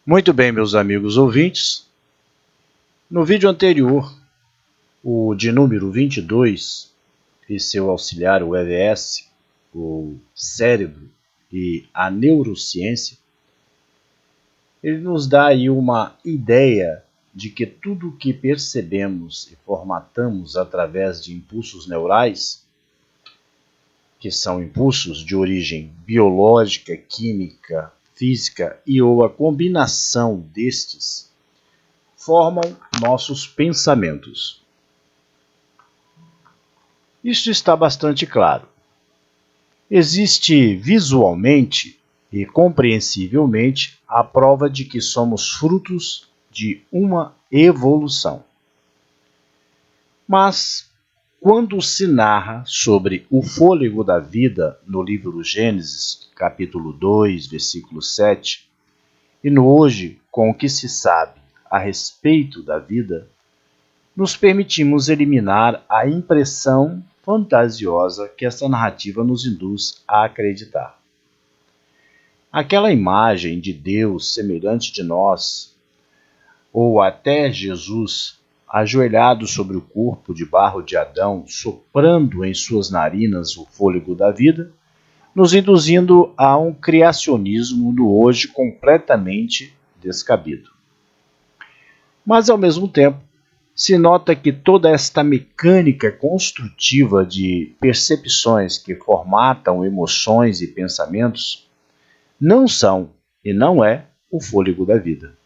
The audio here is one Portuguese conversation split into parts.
Muito bem, meus amigos ouvintes. No vídeo anterior, o de número 22 e seu auxiliar, o EVS, o cérebro e a neurociência, ele nos dá aí uma ideia de que tudo o que percebemos e formatamos através de impulsos neurais, que são impulsos de origem biológica, química, física e ou a combinação destes, formam nossos pensamentos. Isso está bastante claro. Existe visualmente e compreensivelmente a prova de que somos frutos de uma evolução. Mas, quando se narra sobre o fôlego da vida no livro Gênesis, capítulo 2, versículo 7, e no hoje, com o que se sabe a respeito da vida, nos permitimos eliminar a impressão fantasiosa que essa narrativa nos induz a acreditar. Aquela imagem de Deus semelhante de nós, ou até Jesus ajoelhado sobre o corpo de barro de Adão, soprando em suas narinas o fôlego da vida, nos induzindo a um criacionismo no hoje completamente descabido. Mas, ao mesmo tempo, se nota que toda esta mecânica construtiva de percepções que formatam emoções e pensamentos não são e não é o fôlego da vida,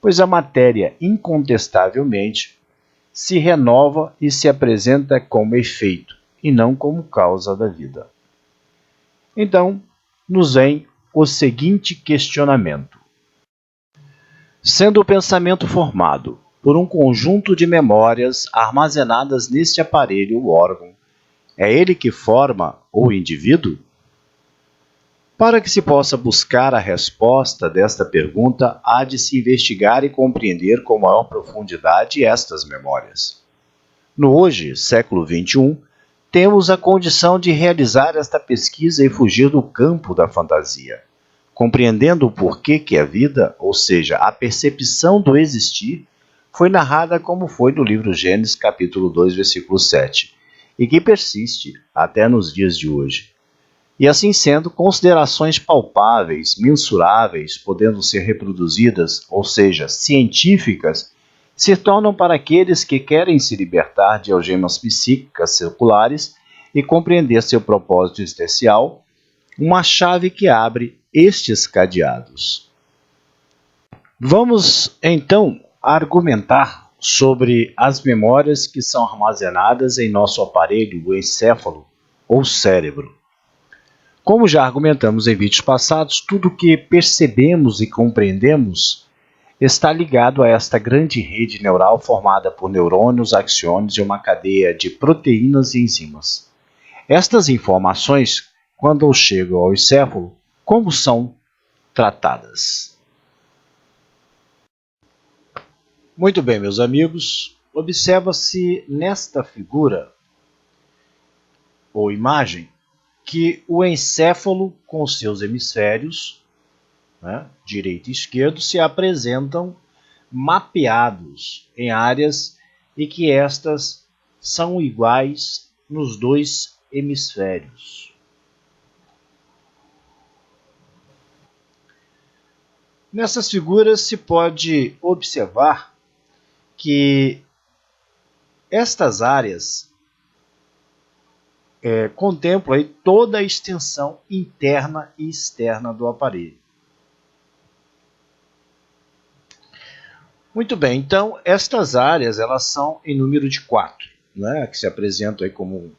pois a matéria incontestavelmente se renova e se apresenta como efeito e não como causa da vida. Então, nos vem o seguinte questionamento. Sendo o pensamento formado por um conjunto de memórias armazenadas neste aparelho ou órgão, é ele que forma o indivíduo? Para que se possa buscar a resposta desta pergunta, há de se investigar e compreender com maior profundidade estas memórias. No hoje, século XXI, temos a condição de realizar esta pesquisa e fugir do campo da fantasia, compreendendo o porquê que a vida, ou seja, a percepção do existir, foi narrada como foi no livro Gênesis, capítulo 2, versículo 7, e que persiste até nos dias de hoje. E assim sendo, considerações palpáveis, mensuráveis, podendo ser reproduzidas, ou seja, científicas, se tornam para aqueles que querem se libertar de algemas psíquicas seculares e compreender seu propósito especial, uma chave que abre estes cadeados. Vamos, então, argumentar sobre as memórias que são armazenadas em nosso aparelho, o encéfalo ou cérebro. Como já argumentamos em vídeos passados, tudo o que percebemos e compreendemos está ligado a esta grande rede neural formada por neurônios, axônios e uma cadeia de proteínas e enzimas. Estas informações, quando chegam ao encéfalo, como são tratadas? Muito bem, meus amigos, observa-se nesta figura ou imagem que o encéfalo com seus hemisférios, direito e esquerdo, se apresentam mapeados em áreas e que estas são iguais nos dois hemisférios. Nessas figuras se pode observar que estas áreas contemplam aí toda a extensão interna e externa do aparelho. Muito bem, então estas áreas elas são em número de 4, que se apresentam aí como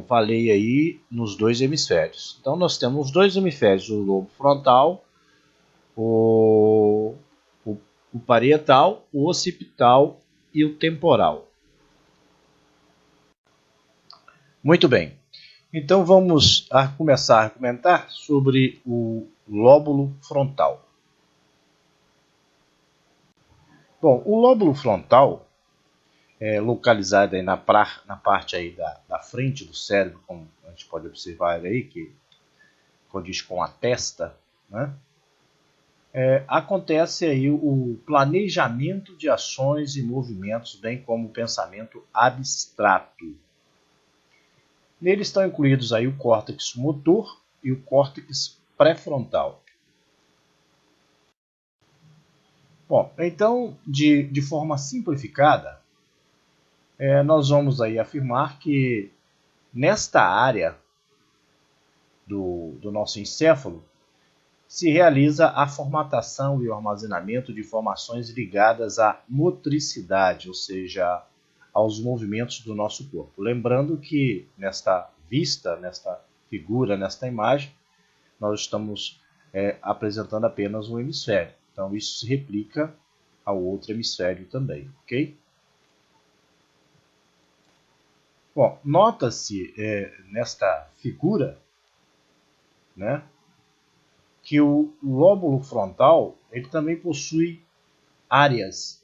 falei aí nos dois hemisférios. Então nós temos os dois hemisférios, o lobo frontal, o parietal, o occipital e o temporal. Muito bem, então vamos começar a argumentar sobre o lóbulo frontal. Bom, o lóbulo frontal é localizado aí na parte aí da frente do cérebro, como a gente pode observar aí, que condiz com a testa, acontece aí o planejamento de ações e movimentos, bem como o pensamento abstrato. Nele estão incluídos aí o córtex motor e o córtex pré-frontal. Bom, então, de forma simplificada, nós vamos aí afirmar que nesta área do nosso encéfalo se realiza a formatação e o armazenamento de informações ligadas à motricidade, ou seja, aos movimentos do nosso corpo. Lembrando que nesta vista, nesta figura, nesta imagem, nós estamos apresentando apenas um hemisfério. Então isso se replica ao outro hemisfério também, ok? Bom, nota-se nesta figura, né, que o lóbulo frontal ele também possui áreas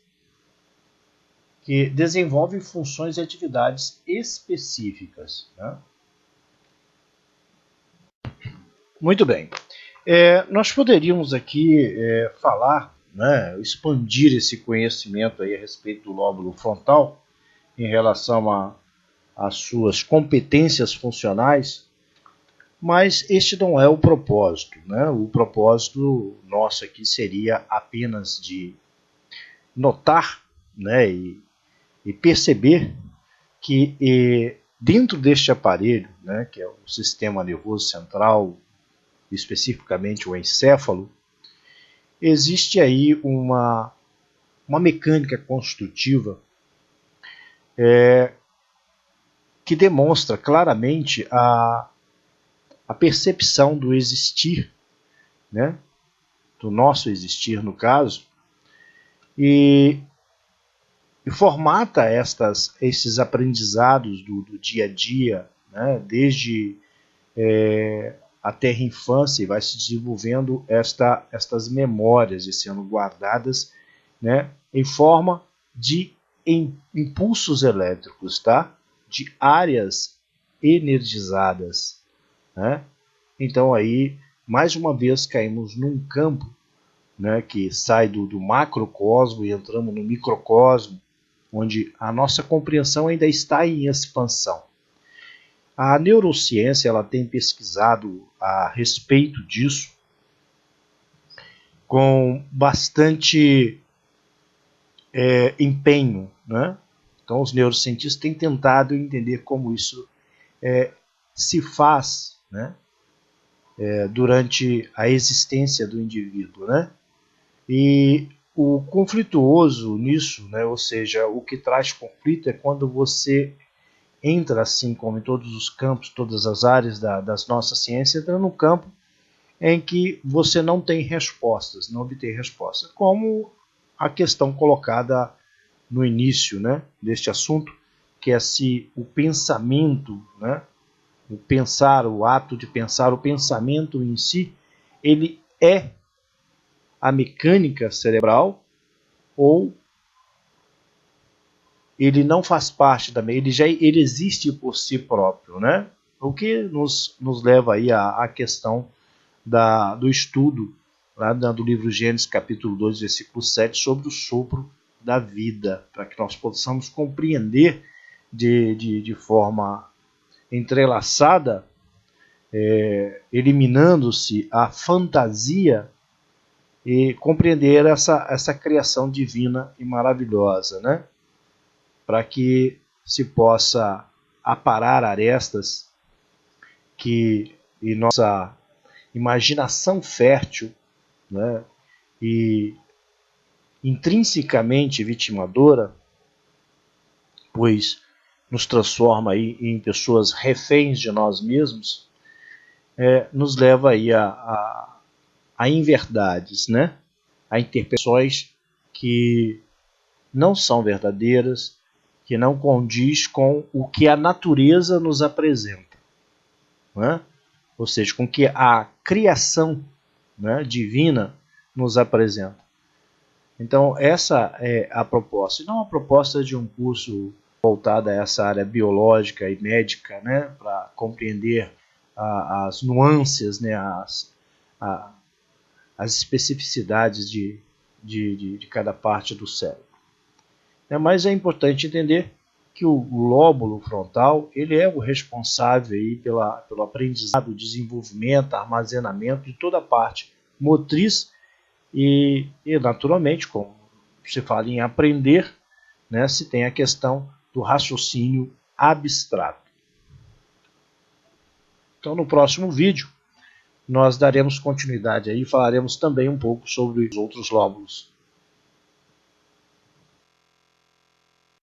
que desenvolvem funções e atividades específicas, né? Muito bem. Nós poderíamos aqui falar, né, expandir esse conhecimento aí a respeito do lóbulo frontal em relação às suas competências funcionais, mas este não é o propósito, né? O propósito nosso aqui seria apenas de notar, né, e perceber que dentro deste aparelho, né, que é o sistema nervoso central, especificamente o encéfalo, existe aí uma mecânica constitutiva que demonstra claramente a percepção do existir, né, do nosso existir no caso, e formata esses aprendizados do dia a dia, né, desde a terra infância, e vai se desenvolvendo estas memórias e sendo guardadas, né, em forma de impulsos elétricos, tá? De áreas energizadas, né? Então aí, mais uma vez, caímos num campo, né, que sai do macrocosmo e entramos no microcosmo, onde a nossa compreensão ainda está em expansão. A neurociência ela tem pesquisado a respeito disso com bastante empenho, né? Então os neurocientistas têm tentado entender como isso se faz, né, durante a existência do indivíduo, né? E o conflituoso nisso, né, ou seja, o que traz conflito é quando você entra, assim como em todos os campos, todas as áreas das nossas ciências, entra num campo em que você não tem respostas, não obtém respostas, como a questão colocada no início, né, deste assunto, que é se o pensamento, né, o pensar, o ato de pensar, o pensamento em si, ele é a mecânica cerebral ou ele não faz parte da ele existe por si próprio, né? O que nos leva aí à questão do estudo lá do livro Gênesis, capítulo 2, versículo 7, sobre o sopro da vida, para que nós possamos compreender de forma entrelaçada, eliminando-se a fantasia, e compreender essa criação divina e maravilhosa, né? Para que se possa aparar arestas que em nossa imaginação fértil, né, e intrinsecamente vitimadora, pois nos transforma aí em pessoas reféns de nós mesmos, nos leva aí a inverdades, né, a interpretações que não são verdadeiras, que não condiz com o que a natureza nos apresenta, né? Ou seja, com o que a criação, né, divina nos apresenta. Então essa é a proposta, e não a proposta de um curso voltado a essa área biológica e médica, né, para compreender as nuances, né, as as especificidades de cada parte do cérebro. Mas é importante entender que o lóbulo frontal ele é o responsável aí pelo aprendizado, desenvolvimento, armazenamento de toda a parte motriz e naturalmente, como se fala em aprender, se tem a questão do raciocínio abstrato. Então, no próximo vídeo, nós daremos continuidade aí e falaremos também um pouco sobre os outros lóbulos